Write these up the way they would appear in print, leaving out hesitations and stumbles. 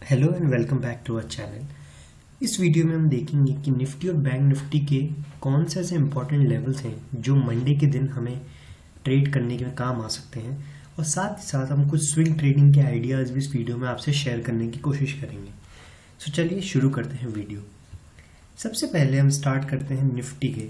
Hello and welcome back to our channel. इस video में हम देखेंगे कि निफ्टी और बैंक निफ्टी के कौन से ऐसे इंपॉर्टेंट लेवल्स हैं जो मंडे के दिन हमें ट्रेड करने के काम आ सकते हैं, और साथ ही साथ हम कुछ स्विंग ट्रेडिंग के आइडियाज़ भी इस वीडियो में आपसे शेयर करने की कोशिश करेंगे। सो चलिए शुरू करते हैं वीडियो। सबसे पहले हम स्टार्ट करते हैं निफ्टी के।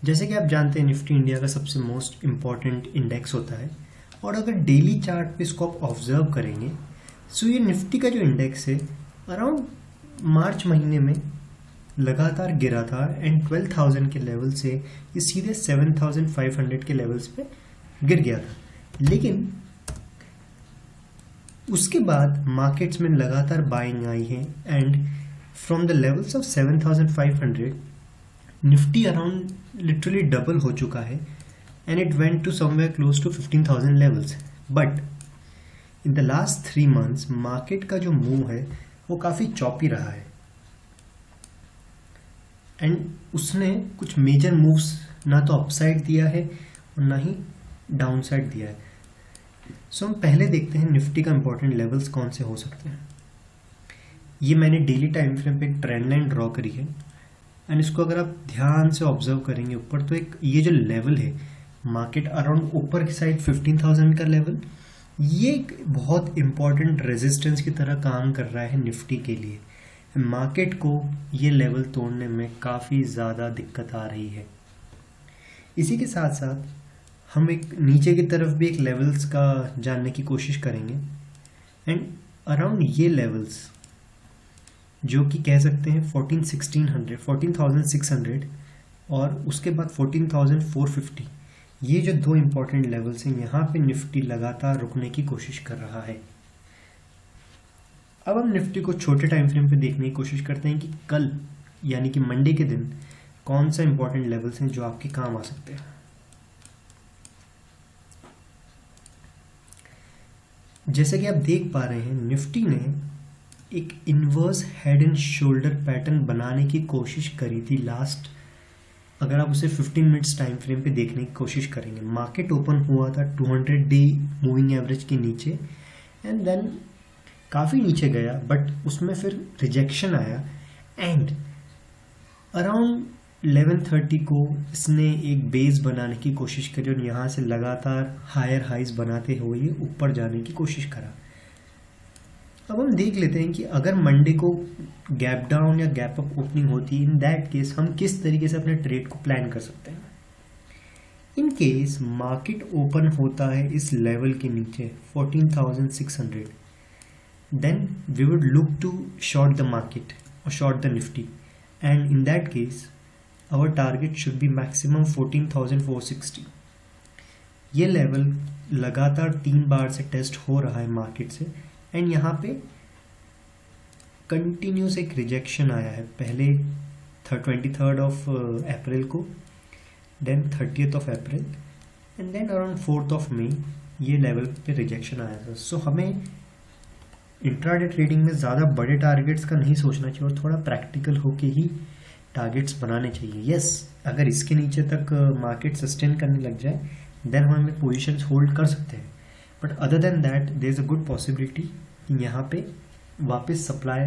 जैसे कि आप जानते हैं निफ्टी इंडिया का सबसे मोस्ट इम्पॉर्टेंट इंडेक्स होता है, और अगर डेली चार्ट पे इसको आप ऑब्जर्व करेंगे सो ये निफ्टी का जो इंडेक्स है अराउंड मार्च महीने में लगातार गिरा था एंड 12,000 के लेवल से ये सीधे 7,500 के लेवल्स पे गिर गया था। लेकिन उसके बाद मार्केट्स में लगातार बाइंग आई है and from the levels of 7,500 Nifty around literally double हो चुका है and it went to somewhere close to 15,000 levels. But in the last 3 months market का जो मूव है वो काफ़ी चॉपी रहा है एंड उसने कुछ मेजर मूव्स ना तो अपसाइड दिया है और ना ही डाउन साइड दिया है। सो हम पहले देखते हैं निफ्टी का इंपॉर्टेंट लेवल्स कौन से हो सकते हैं। ये मैंने डेली टाइम फ्रेम पे एक ट्रेंड लाइन ड्रॉ करी है एंड इसको अगर आप ध्यान से ऑब्जर्व करेंगे ऊपर तो एक ये जो लेवल है मार्केट अराउंड ऊपर की साइड 15,000 का लेवल, ये एक बहुत इंपॉर्टेंट रेजिस्टेंस की तरह काम कर रहा है निफ्टी के लिए। मार्केट को ये लेवल तोड़ने में काफ़ी ज़्यादा दिक्कत आ रही है। इसी के साथ साथ हम एक नीचे की तरफ भी एक लेवल्स का जानने की कोशिश करेंगे एंड अराउंड ये लेवल्स जो कि कह सकते हैं 14,600 और उसके बाद 14,450, ये जो दो इंपॉर्टेंट लेवल्स हैं यहाँ पे निफ्टी लगातार रुकने की कोशिश कर रहा है। अब हम निफ्टी को छोटे टाइम फ्रेम पे देखने की कोशिश करते हैं कि कल यानी कि मंडे के दिन कौन सा इंपॉर्टेंट लेवल्स हैं जो आपके काम आ सकते हैं। जैसे कि आप देख पा रहे हैं निफ्टी ने एक inverse head and shoulder pattern बनाने की कोशिश करी थी लास्ट, अगर आप उसे 15 मिनट्स टाइम फ्रेम पे देखने की कोशिश करेंगे। मार्केट ओपन हुआ था 200 डे मूविंग एवरेज के नीचे एंड देन काफ़ी नीचे गया, बट उसमें फिर रिजेक्शन आया एंड अराउंड 11:30 को इसने एक बेस बनाने की कोशिश करी और यहाँ से लगातार हायर हाइज बनाते हुए ये ऊपर जाने की कोशिश करा। अब हम देख लेते हैं कि अगर मंडे को गैप डाउन या गैप अप ओपनिंग होती है, इन दैट केस हम किस तरीके से अपने ट्रेड को प्लान कर सकते हैं। इन केस मार्केट ओपन होता है इस लेवल के नीचे 14,600, then we would look to short the market और short the Nifty and in that case our target should be maximum 14,460। ये लेवल लगातार 3 बार से टेस्ट हो रहा है मार्केट से एंड यहाँ पे कंटिन्यूस एक रिजेक्शन आया है, पहले 23rd ऑफ अप्रैल को, then 30th of April and then around 4th of May ये लेवल पे रिजेक्शन आया था। सो हमें इंट्राडे ट्रेडिंग में ज़्यादा बड़े टारगेट्स का नहीं सोचना चाहिए और थोड़ा प्रैक्टिकल होके ही टारगेट्स बनाने चाहिए। यस, अगर इसके नीचे तक मार्केट सस्टेन करने लग जाए देन हम अपने पोजिशंस होल्ड कर सकते हैं, but other than that there is a good possibility कि यहाँ पे वापस सप्लाई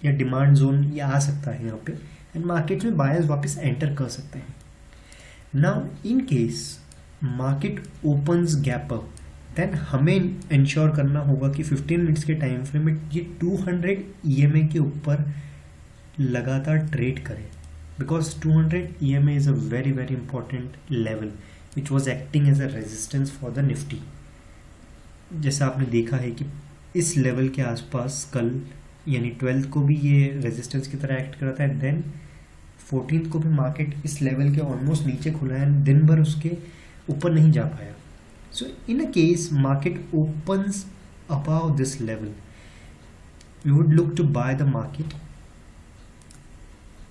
या डिमांड जोन ये आ सकता है यहाँ पे एंड मार्केट में बायर्स वापस एंटर कर सकते हैं। Now in case market opens gap up then हमें इंश्योर करना होगा कि 15 मिनट्स के टाइम फ्रेम में ये 200 EMA के ऊपर लगातार ट्रेड करें, because 200 EMA is a very very important level which was acting as a resistance for the Nifty. जैसा आपने देखा है कि इस लेवल के आसपास कल यानी 12th को भी ये रेजिस्टेंस की तरह एक्ट करता है, देन 14th को भी मार्केट इस लेवल के ऑलमोस्ट नीचे खुला है, दिन भर उसके ऊपर नहीं जा पाया। So in a case market opens above this level we would look to buy the market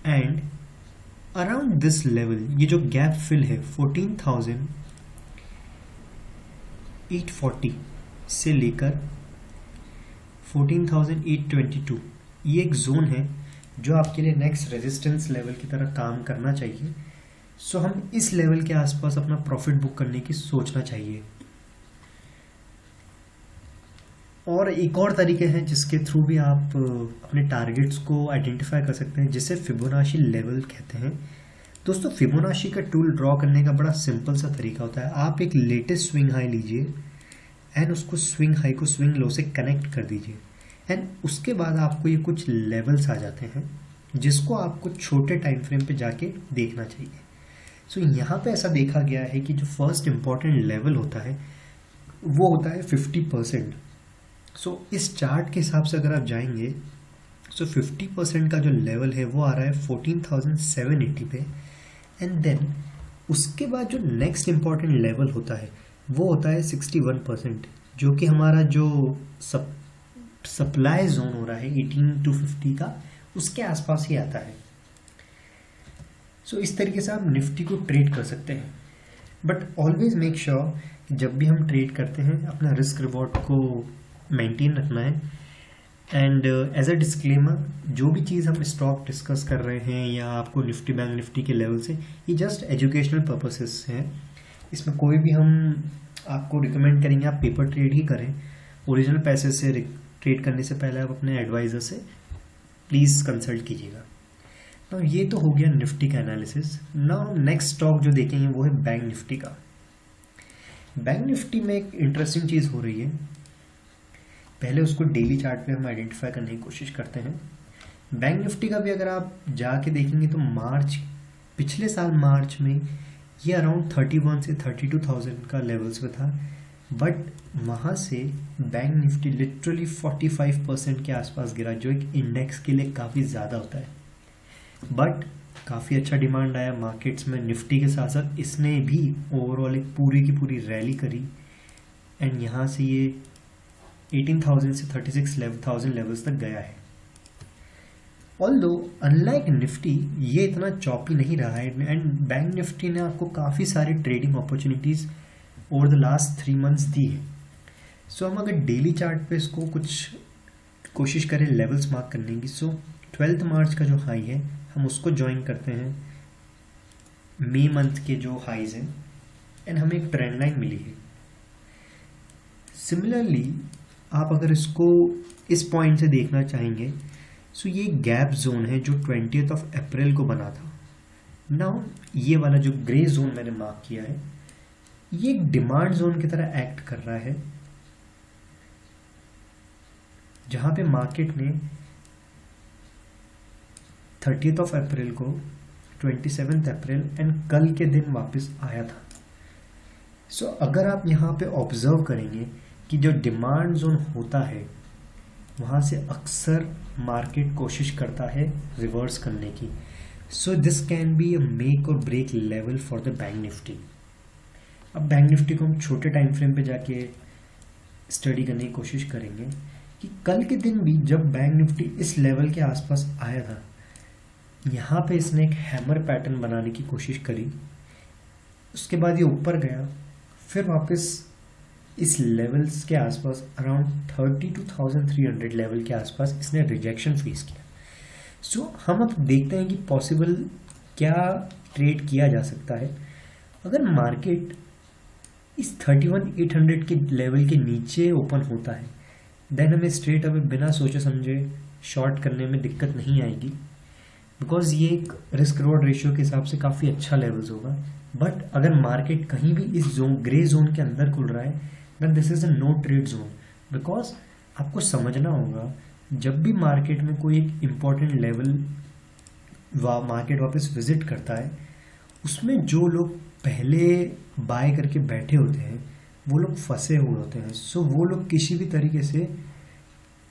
and around this level, ये जो गैप फिल है 14,840 से लेकर 14,822, ये एक जोन है जो आपके लिए नेक्स्ट रेजिस्टेंस लेवल की तरह काम करना चाहिए। सो हम इस लेवल के आसपास अपना प्रॉफिट बुक करने की सोचना चाहिए। और एक और तरीके हैं जिसके थ्रू भी आप अपने टारगेट्स को आइडेंटिफाई कर सकते हैं, जिसे फिबोनाची लेवल कहते हैं। दोस्तों, फिबोनाची का टूल ड्रॉ करने का बड़ा सिंपल सा तरीका होता है। आप एक लेटेस्ट स्विंग हाई लीजिए एंड उसको स्विंग हाई को स्विंग लो से कनेक्ट कर दीजिए, एंड उसके बाद आपको ये कुछ लेवल्स आ जाते हैं जिसको आपको छोटे टाइम फ्रेम पे जाके देखना चाहिए। सो यहाँ पे ऐसा देखा गया है कि जो फर्स्ट इम्पॉर्टेंट लेवल होता है वो होता है 50%। सो इस चार्ट के हिसाब से अगर आप जाएंगे, सो 50% का जो लेवल है वो आ रहा है 14,780 पे, एंड देन उसके बाद जो नेक्स्ट इम्पॉर्टेंट लेवल होता है वो होता है 61%, जो कि हमारा जो सप्लाई जोन हो रहा है 18 to 50 का, उसके आसपास ही आता है। सो इस तरीके से आप निफ्टी को ट्रेड कर सकते हैं, बट ऑलवेज मेक श्योर कि जब भी हम ट्रेड करते हैं अपना रिस्क रिवॉर्ड को मेंटेन रखना है। एंड एज अ डिस्क्लेमर, जो भी चीज़ हम स्टॉक डिस्कस कर रहे हैं या आपको निफ्टी बैंक निफ्टी के लेवल से, ये जस्ट एजुकेशनल पर्पसेस हैं। इसमें कोई भी हम आपको रिकमेंड करेंगे आप पेपर ट्रेड ही करें। ओरिजिनल पैसे से ट्रेड करने से पहले आप अपने एडवाइज़र से प्लीज़ कंसल्ट कीजिएगा। तो ये तो हो गया निफ्टी का एनालिसिस। नाउ नेक्स्ट स्टॉक जो देखेंगे वो है बैंक निफ्टी का। बैंक निफ्टी में एक इंटरेस्टिंग चीज़ हो रही है। पहले उसको डेली चार्ट पे हम आइडेंटिफाई करने की कोशिश करते हैं। बैंक निफ्टी का भी अगर आप जाके देखेंगे तो पिछले साल मार्च में ये अराउंड 31 से 32,000 का लेवल्स पे था, बट वहाँ से बैंक निफ्टी लिटरली 45% के आसपास गिरा, जो एक इंडेक्स के लिए काफ़ी ज़्यादा होता है। बट काफ़ी अच्छा डिमांड आया मार्केट्स में निफ्टी के साथ साथ, इसने भी ओवरऑल एक पूरी की पूरी रैली करी, एंड यहाँ से ये 18,000 से 36,000 लेवल्स तक गया है। ऑल्दो अनलाइक निफ्टी ये इतना चॉपी नहीं रहा है, एंड बैंक निफ्टी ने आपको काफ़ी सारी trading opportunities over the last 3 months दी है। सो हम अगर डेली चार्ट पे इसको कुछ कोशिश करें लेवल्स मार्क करने की, सो 12 मार्च का जो हाई है हम उसको ज्वाइन करते हैं मई मंथ के जो हाईज हैं, एंड हमें एक ट्रेंड लाइन मिली है। सिमिलरली आप अगर इसको इस पॉइंट से देखना चाहेंगे, सो ये गैप जोन है जो 20th of अप्रैल को बना था। नाउ ये वाला जो ग्रे जोन मैंने मार्क किया है, ये एक डिमांड जोन की तरह एक्ट कर रहा है, जहां पे मार्केट ने 30th of अप्रैल को, 27th अप्रैल एंड कल के दिन वापस आया था। सो अगर आप यहाँ पे ऑब्जर्व करेंगे कि जो डिमांड जोन होता है वहाँ से अक्सर मार्केट कोशिश करता है रिवर्स करने की। So this can be a make और break level for the bank Nifty. अब बैंक निफ्टी को हम छोटे टाइम फ्रेम पे जाके स्टडी करने की कोशिश करेंगे कि कल के दिन भी जब बैंक निफ्टी इस लेवल के आसपास आया था, यहाँ पे इसने एक हैमर पैटर्न बनाने की कोशिश करी, उसके बाद ये ऊपर गया, फिर वापस इस लेवल्स के आसपास अराउंड 32,300 लेवल के आसपास इसने रिजेक्शन फेस किया। सो हम अब देखते हैं कि पॉसिबल क्या ट्रेड किया जा सकता है। अगर मार्केट इस 31,800 के लेवल के नीचे ओपन होता है, देन हमें स्ट्रेट अवे बिना सोचे समझे शॉर्ट करने में दिक्कत नहीं आएगी, बिकॉज ये एक रिस्क रिवॉर्ड रेशियो के हिसाब से काफ़ी अच्छा लेवल्स होगा। बट अगर मार्केट कहीं भी इस ग्रे जोन के अंदर खुल रहा है, then this is a no trade zone, because आपको समझना होगा जब भी मार्केट में कोई एक इम्पॉर्टेंट लेवल मार्केट वापस विजिट करता है, उसमें जो लोग पहले बाय करके बैठे होते हैं वो लोग फंसे हुए होते हैं। सो वो लोग किसी भी तरीके से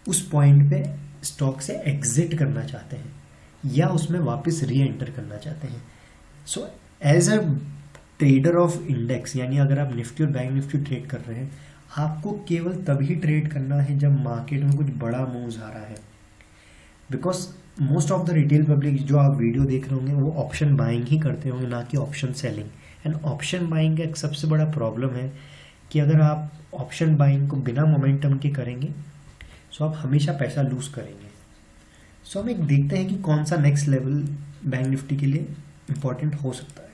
उस पॉइंट पे स्टॉक से एग्जिट करना चाहते हैं या उसमें वापस री एंटर करना चाहते हैं। So as a trader of index, यानी अगर आप निफ्टी और बैंक निफ्टी ट्रेड कर रहे हैं, आपको केवल तभी ट्रेड करना है जब मार्केट में कुछ बड़ा मूव्स आ रहा है, because most of the retail public जो आप वीडियो देख रहे होंगे वो ऑप्शन बाइंग ही करते होंगे, ना कि option selling. And option buying का एक सबसे बड़ा प्रॉब्लम है कि अगर आप ऑप्शन बाइंग को बिना मोमेंटम के करेंगे सो आप हमेशा पैसा लूज करेंगे। सो हम एक देखते हैं कि कौन सा नेक्स्ट लेवल बैंक निफ्टी के लिए इम्पोर्टेंट हो सकता है।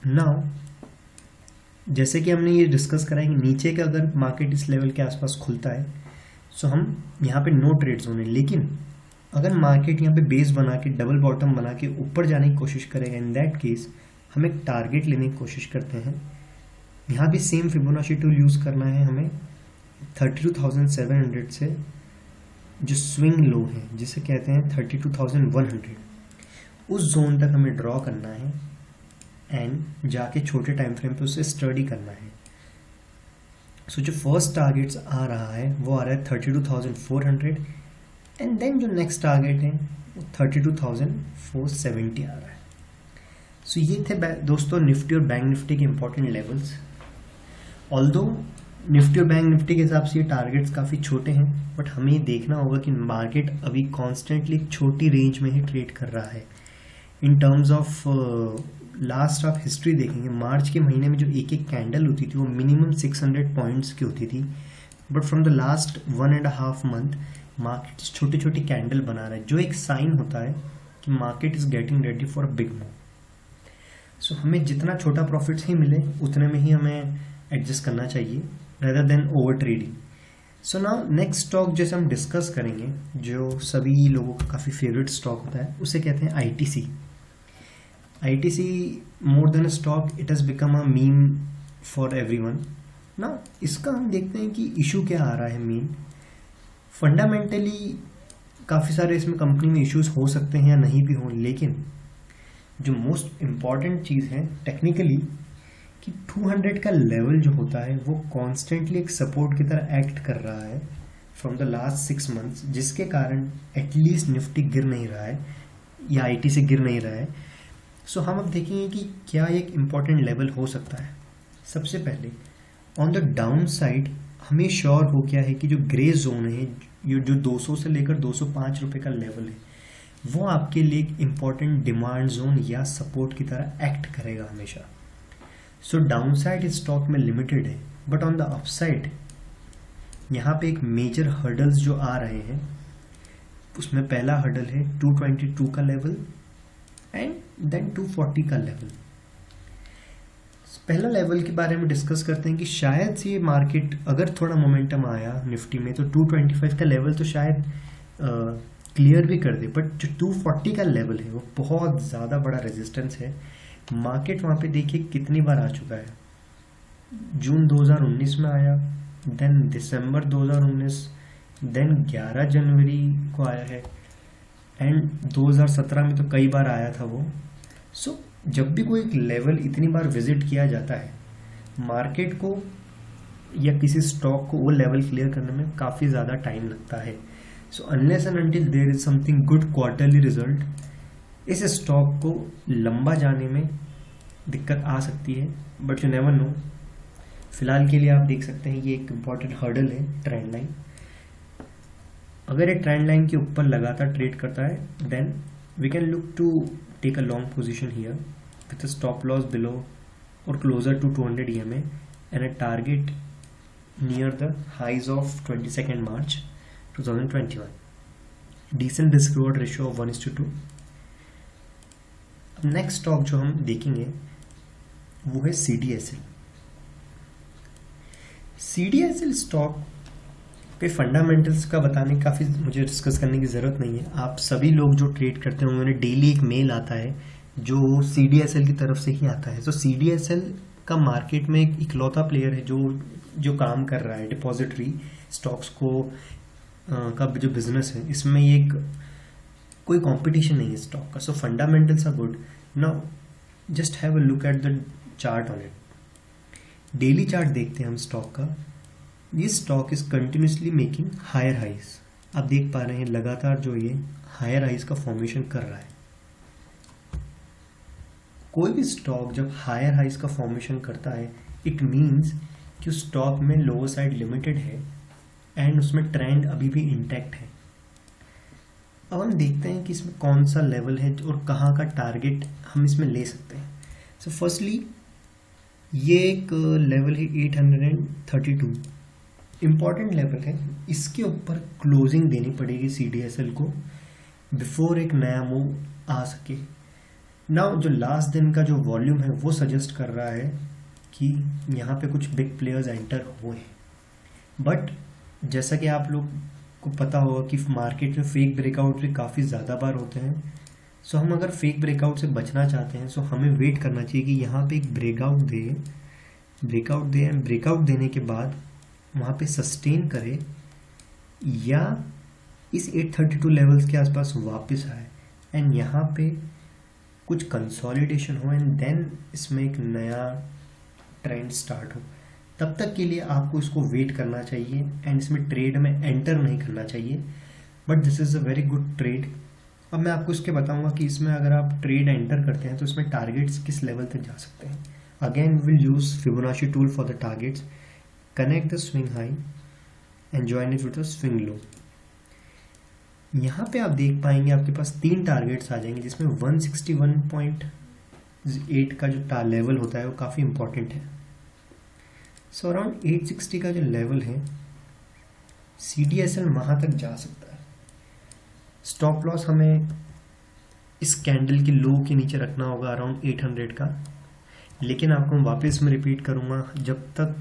नाउ जैसे कि हमने ये डिस्कस करा है कि नीचे का अगर मार्केट इस लेवल के आसपास खुलता है सो हम यहाँ पे नो ट्रेड जोन है, लेकिन अगर मार्केट यहाँ पे बेस बना के डबल बॉटम बना के ऊपर जाने की कोशिश करेगा, इन दैट केस हम एक टारगेट लेने की कोशिश करते हैं। यहाँ भी सेम फिबोनाची टूल यूज़ करना है हमें। 32,700 से जो स्विंग लो है जिसे कहते हैं 32,100, उस जोन तक हमें ड्रॉ करना है एंड जाके छोटे टाइम फ्रेम पे उसे स्टडी करना है। सो जो फर्स्ट टारगेट्स आ रहा है वो आ रहा है 32,400 एंड देन जो नेक्स्ट टारगेट है वो 32,470 आ रहा है। सो ये थे दोस्तों निफ्टी और बैंक निफ्टी के इंपॉर्टेंट लेवल्स। ऑल्दो निफ्टी और बैंक निफ्टी के हिसाब से ये टारगेट्स काफ़ी छोटे हैं, बट हमें ये देखना होगा कि मार्केट अभी कॉन्स्टेंटली एक छोटी रेंज में ही ट्रेड कर रहा है। इन टर्म्स ऑफ लास्ट आप हिस्ट्री देखेंगे, मार्च के महीने में जो एक एक कैंडल होती थी वो मिनिमम 600 पॉइंट्स की होती थी, but from the last 1.5 month market छोटी छोटी कैंडल बना रहा है, जो एक साइन होता है कि market is getting ready for a big move. So हमें जितना छोटा प्रॉफिट्स ही मिले उतने में ही हमें एडजस्ट करना चाहिए rather than over trading. So now next stock जैसे हम डिस्कस करेंगे, जो सभी लोगों का काफ़ी फेवरेट स्टॉक होता है, उसे कहते हैं ITC. ITC more than a stock, it has become a meme for everyone. Now इसका हम देखते हैं कि इशू क्या आ रहा है। मेन फंडामेंटली काफ़ी सारे इसमें कंपनी में इश्यूज हो सकते हैं या नहीं भी हो, लेकिन जो मोस्ट इम्पॉर्टेंट चीज़ है टेक्निकली कि 200 का लेवल जो होता है वो कॉन्स्टेंटली एक सपोर्ट की तरह एक्ट कर रहा है फ्रॉम द लास्ट 6 मंथ्स, जिसके कारण एटलीस्ट निफ्टी गिर नहीं रहा है या आईटी से गिर नहीं रहा है। सो हम अब देखेंगे कि क्या एक इम्पॉर्टेंट लेवल हो सकता है। सबसे पहले ऑन द डाउन साइड हमें श्योर हो गया है कि जो ग्रे जोन है, जो 200 से लेकर 205 रुपये का लेवल है, वो आपके लिए एक इम्पॉर्टेंट डिमांड जोन या सपोर्ट की तरह एक्ट करेगा हमेशा। सो डाउन साइड स्टॉक में लिमिटेड है, बट ऑन द अपसाइड यहाँ पे एक मेजर हर्डल्स जो आ रहे हैं, उसमें पहला हर्डल है 222 का लेवल एंड देन 240 का लेवल। पहला लेवल के बारे में डिस्कस करते हैं कि शायद से ये मार्केट अगर थोड़ा मोमेंटम आया निफ्टी में तो 225 का लेवल तो शायद क्लियर भी कर दे, बट जो 240 का लेवल है वो बहुत ज़्यादा बड़ा रेजिस्टेंस है। मार्केट वहाँ पे देखिए कितनी बार आ चुका है। जून 2019 में आया, देन दिसंबर 2019, देन 11 जनवरी को आया है एंड 2017 में तो कई बार आया था वो। सो जब भी कोई एक लेवल इतनी बार विजिट किया जाता है, मार्केट को या किसी स्टॉक को वो लेवल क्लियर करने में काफ़ी ज़्यादा टाइम लगता है। So unless and until there is something good quarterly result, इस स्टॉक को लंबा जाने में दिक्कत आ सकती है, बट यू नेवर नो। फिलहाल के लिए आप देख सकते हैं ये एक इम्पॉर्टेंट हर्डल है ट्रेंड लाइन। अगर ये ट्रेंड लाइन के ऊपर लगातार ट्रेड करता है then we can look to take a long position here with a stop loss below और closer to 200 EMA and a target near the highs of 22 March 2021। Decent risk reward ratio of 1:2। Next stock जो हम देखेंगे वो है CDSL। CDSL stock के fundamentals का बताने काफ़ी मुझे डिस्कस करने की ज़रूरत नहीं है। आप सभी लोग जो ट्रेड करते होंगे उन्हें डेली एक मेल आता है जो CDSL की तरफ से ही आता है। तो CDSL का मार्केट में एक इकलौता प्लेयर है जो काम कर रहा है डिपॉजिटरी स्टॉक्स को का जो बिजनेस है, इसमें एक कोई कंपटीशन नहीं है स्टॉक का। So fundamentals are good. Now just have a look at the chart on it. Daily chart देखते हैं हम स्टॉक का। ये stock is continuously making higher highs. आप देख पा रहे हैं लगातार जो ये हायर हाइज का फॉर्मेशन कर रहा है। कोई भी स्टॉक जब हायर हाइज का फॉर्मेशन करता है इट मीन्स कि उस स्टॉक में लोअर साइड लिमिटेड है एंड उसमें ट्रेंड अभी भी इंटैक्ट है। अब हम देखते हैं कि इसमें कौन सा लेवल है और कहाँ का टारगेट हम इसमें ले सकते हैं। सो फर्स्टली ये एक लेवल है 832, इम्पॉर्टेंट लेवल है। इसके ऊपर क्लोजिंग देनी पड़ेगी CDSL को बिफोर एक नया मूव आ सके। नाउ जो लास्ट दिन का जो वॉल्यूम है वो सजेस्ट कर रहा है कि यहाँ पे कुछ बिग प्लेयर्स एंटर हुए हैं, बट जैसा कि आप लोग को पता होगा कि मार्केट में फेक ब्रेकआउट भी काफ़ी ज़्यादा बार होते हैं। सो हम अगर फेक ब्रेकआउट से बचना चाहते हैं, सो हमें वेट करना चाहिए कि यहाँ पे एक ब्रेकआउट दे एंड ब्रेकआउट देने के बाद वहाँ पे सस्टेन करे या इस 832 लेवल्स के आसपास वापस आए एंड यहाँ पे कुछ कंसोलिडेशन हो एंड देन इसमें एक नया ट्रेंड स्टार्ट हो। तब तक के लिए आपको इसको वेट करना चाहिए एंड इसमें ट्रेड में एंटर नहीं करना चाहिए, but this is a very good trade. अब मैं आपको इसके बताऊंगा कि इसमें अगर आप ट्रेड एंटर करते हैं तो इसमें टारगेट्स किस लेवल तक जा सकते हैं। Again will use Fibonacci tool for the targets, connect the swing high and join it with the swing low. यहाँ पे आप देख पाएंगे आपके पास 3 टारगेट्स आ जाएंगे, जिसमें 161.8 का जो लेवल होता है वो काफ़ी इंपॉर्टेंट है। सो अराउंड 860 का जो लेवल है CDSL वहाँ तक जा सकता है। स्टॉप लॉस हमें इस कैंडल के लो के नीचे रखना होगा अराउंड 800 का, लेकिन आपको वापस मैं रिपीट करूँगा, जब तक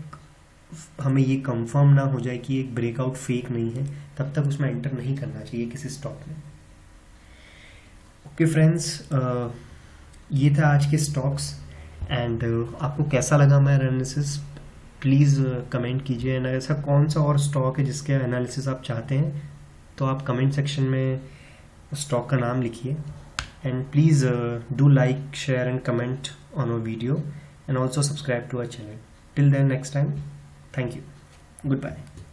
हमें ये कंफर्म ना हो जाए कि एक ब्रेकआउट फेक नहीं है तब तक उसमें एंटर नहीं करना चाहिए किसी स्टॉक में। ओके फ्रेंड्स, ये था आज के स्टॉक्स एंड आपको कैसा लगा मेरा एनालिसिस प्लीज़ कमेंट कीजिए। एंड ऐसा कौन सा और स्टॉक है जिसके एनालिसिस आप चाहते हैं तो आप कमेंट सेक्शन में स्टॉक का नाम लिखिए and please do like, share and comment on our video and also subscribe to our channel. Till then, next time, thank you. Goodbye.